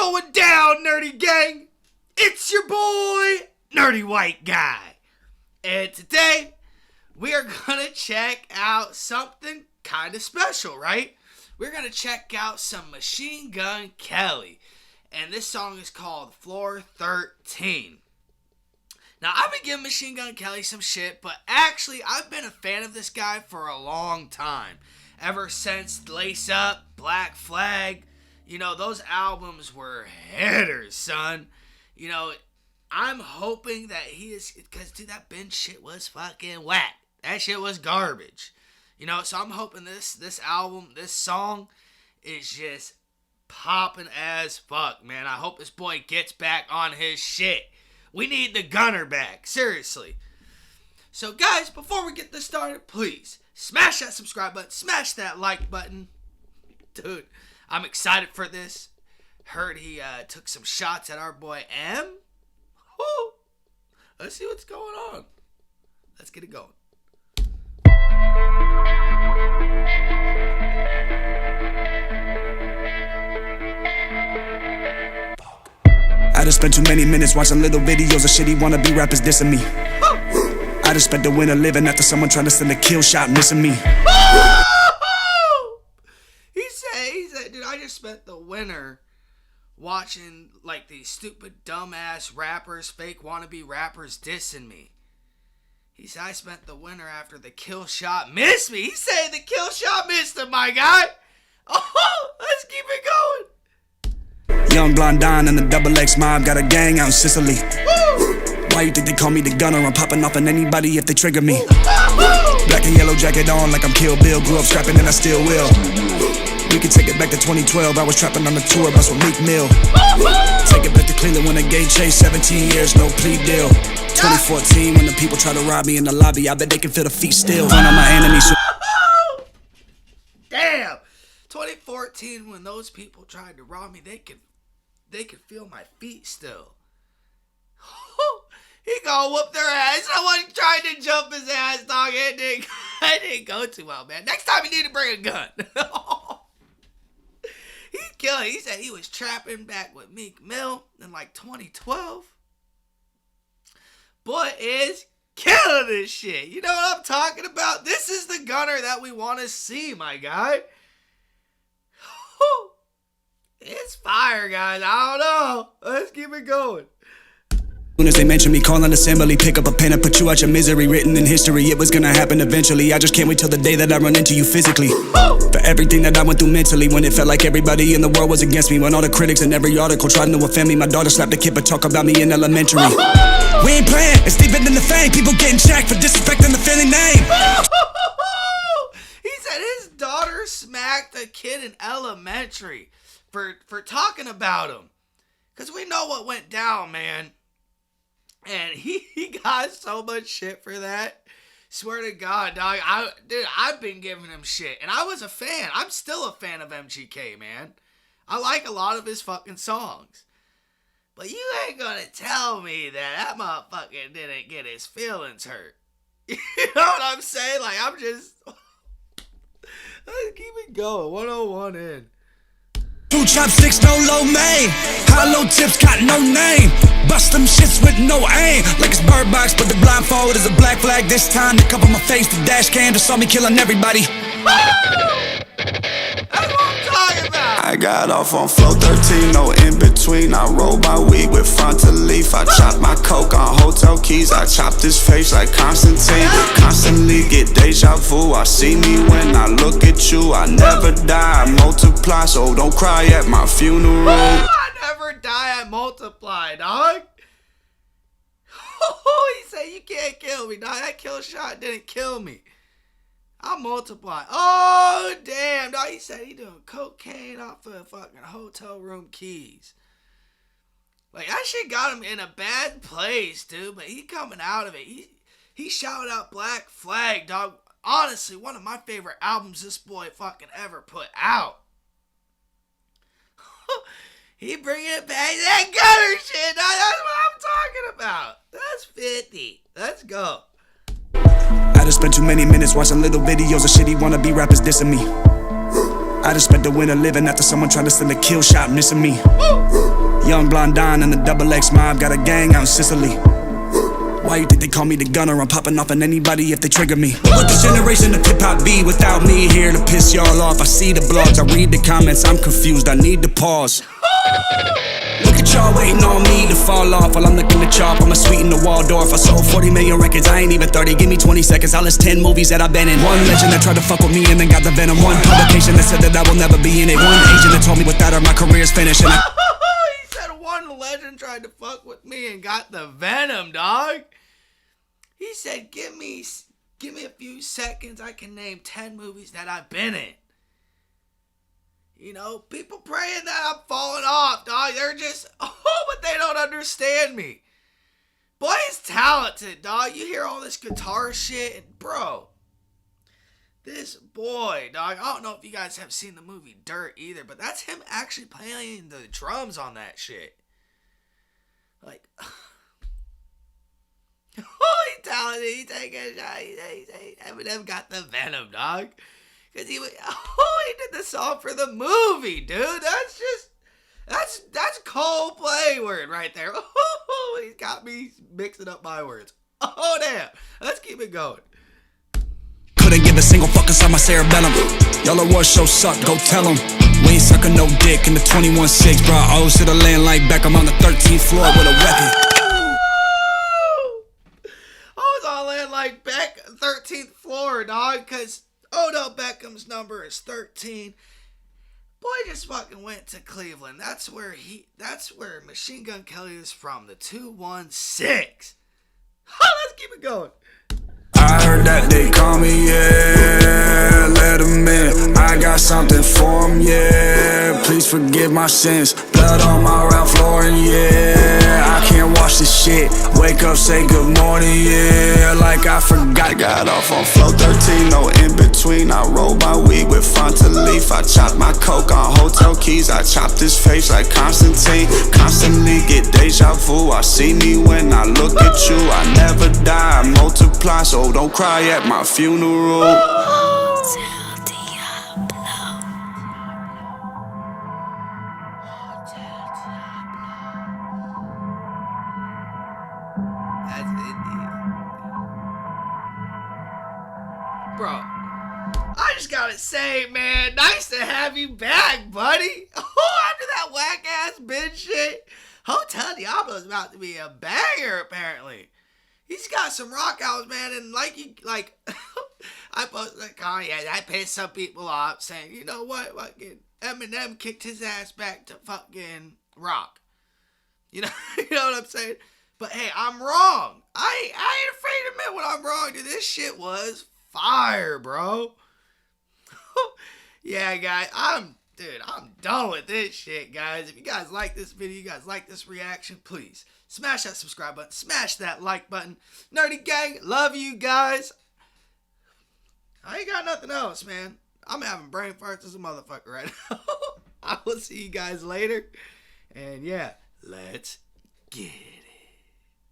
going down, Nerdy Gang? It's your boy, Nerdy White Guy. And today, we are going to check out something kind of special, right? We're going to check out some Machine Gun Kelly. And this song is called Floor 13. Now, I've been giving Machine Gun Kelly some shit, but actually, I've been a fan of this guy for a long time. Ever since Lace Up, Black Flag, you know, those albums were hitters, son. You know, I'm hoping that he is, because, dude, that Ben shit was fucking whack. That shit was garbage. You know, so I'm hoping this album, this song, is just popping as fuck, man. I hope this boy gets back on his shit. We need the gunner back, seriously. So, guys, before we get this started, please smash that subscribe button, smash that like button. Dude, I'm excited for this. Heard he took some shots at our boy M. Woo. Let's see what's going on. Let's get it going. I just spent too many minutes watching little videos of shitty wannabe rappers dissing me. I just spent the winter living after someone trying to send a kill shot missing me. He said, dude, I just spent the winter watching like these stupid dumbass rappers, fake wannabe rappers dissing me. He said, I spent the winter after the kill shot missed me. He said the kill shot missed him, my guy. Oh, let's keep it going. Young Blonde Don and the Double X mob got a gang out in Sicily. Woo! Why you think they call me the gunner? I'm popping off on anybody if they trigger me. Black and yellow jacket on like I'm Kill Bill. Grew up scrapping and I still will. We can take it back to 2012. I was trapping on the tour bus with Meek Mill. Take it back to Cleveland when I gave Chase 17 years, no plea deal. 2014 when the people try to rob me in the lobby, I bet they can feel the feet still. One of my enemies. Damn. 2014 when those people tried to rob me, they could feel my feet still. He gonna whoop their ass. Someone tried to jump his ass, dog. It didn't go too well, man. Next time you need to bring a gun. He's killing. He said he was trapping back with Meek Mill in like 2012. Boy is killing this shit. You know what I'm talking about? This is the gunner that we want to see, my guy. It's fire, guys. I don't know. Let's keep it going. Soon as they mention me, call an assembly, pick up a pen and put you out your misery. Written in history, it was gonna happen eventually. I just can't wait till the day that I run into you physically. For everything that I went through mentally, when it felt like everybody in the world was against me, when all the critics in every article tried to offend me. My daughter slapped a kid but talk about me in elementary. We ain't playing, it's deeper than the fame. People getting jacked for disrespecting the family name. He said his daughter smacked a kid in elementary for talking about him. Because we know what went down, man. And he got so much shit for that. Swear to God, dog. I've been giving him shit. And I was a fan. I'm still a fan of MGK, man. I like a lot of his fucking songs. But you ain't gonna tell me that motherfucker didn't get his feelings hurt. You know what I'm saying? Like, I'm just... Let's keep it going. 101 in. Two chopsticks, no low main. Hollow tips got no name. Bust them shits with no aim. Like it's Bird Box, but the blindfold is a black flag. This time to cover my face, the dash cam just saw me killing everybody. That's what I'm talking about. I got off on floor 13, no in between. I roll my weed with Frontal Leaf. I chop my coke on hotel keys. I chopped his face like Constantine. Constantly get deja vu. I see me when I look at you. I never die, I multiply. So don't cry at my funeral. I never die, I multiply, dog. He said you can't kill me, dog. That kill shot didn't kill me. I multiply. Oh, damn, dog. He said he doing cocaine off of fucking hotel room keys. Like, that shit got him in a bad place, dude. But he coming out of it. He shouted out Black Flag, dog. Honestly, one of my favorite albums this boy fucking ever put out. He bringing it back to that gunner shit, dog. That's what I'm talking about. That's 50. Let's go. I just spent too many minutes watching little videos of shitty wannabe rappers dissing me. I just spent the winter living after someone trying to send a kill shot missing me. Young blonde Don and the double X mob got a gang out in Sicily. Why you think they call me the gunner? I'm popping off on anybody if they trigger me. What this generation of hip-hop be without me here to piss y'all off? I see the blogs, I read the comments, I'm confused, I need to pause. Look at y'all waiting on me to fall off while I'm looking to chop. I'm a sweeten the Waldorf. I sold 40 million records, I ain't even 30. Give me 20 seconds, I'll list 10 movies that I've been in. One legend that tried to fuck with me and then got the venom. One publication that said that I will never be in it. One agent that told me without her my career's finished. And He said one legend tried to fuck with me and got the venom, dog. He said, give me a few seconds, I can name 10 movies that I've been in. You know, people praying that I'm falling off, dog. They're just, but they don't understand me. Boy, he's talented, dog. You hear all this guitar shit, and bro, this boy, dog, I don't know if you guys have seen the movie Dirt either, but that's him actually playing the drums on that shit. Like, he's talented. He's taking a shot. Eminem got the venom, dog. Because he did the song for the movie, dude. That's Coldplay word right there. He's got me mixing up my words. Oh, damn. Let's keep it going. couldn't give a single fuck inside my cerebellum. Y'all awards show suck, go tell them. We ain't sucking no dick in the 21-6. Brought O's to the land like Beckham on the 13th floor with a weapon. I was on land like 13th floor, dog, because Odell Beckham's number is 13. Boy just fucking went to Cleveland. That's where Machine Gun Kelly is from, the 216. Let's keep it going. I heard that they call me, yeah, let them in. I got something for them, yeah, please forgive my sins. Blood on my Ralph Lauren, yeah, I can't watch this shit. Wake up, say good morning, yeah, like I forgot. Got off on flow 13, no in between. I roll my weed with Fronta Leaf. I chop my coke on hotel keys. I chopped his face like Constantine. Constantly get deja vu. I see me when I look at you. I never die, I multiply, so don't cry at my funeral. That's India. Bro, I just gotta say, man, nice to have you back, buddy. After that whack ass bitch shit, Hotel Diablo is about to be a banger, apparently. He's got some rock albums, man, and I posted a comment, yeah, that pissed some people off, saying, you know what, fucking Eminem kicked his ass back to fucking rock. You know what I'm saying? But hey, I'm wrong. I ain't afraid to admit when I'm wrong, dude. This shit was fire, bro. Yeah, guys, I'm done with this shit, guys. If you guys like this video, you guys like this reaction, please smash that subscribe button, smash that like button. Nerdy gang, love you guys. I ain't got nothing else, man. I'm having brain farts as a motherfucker right now. I will see you guys later. And yeah, let's get it.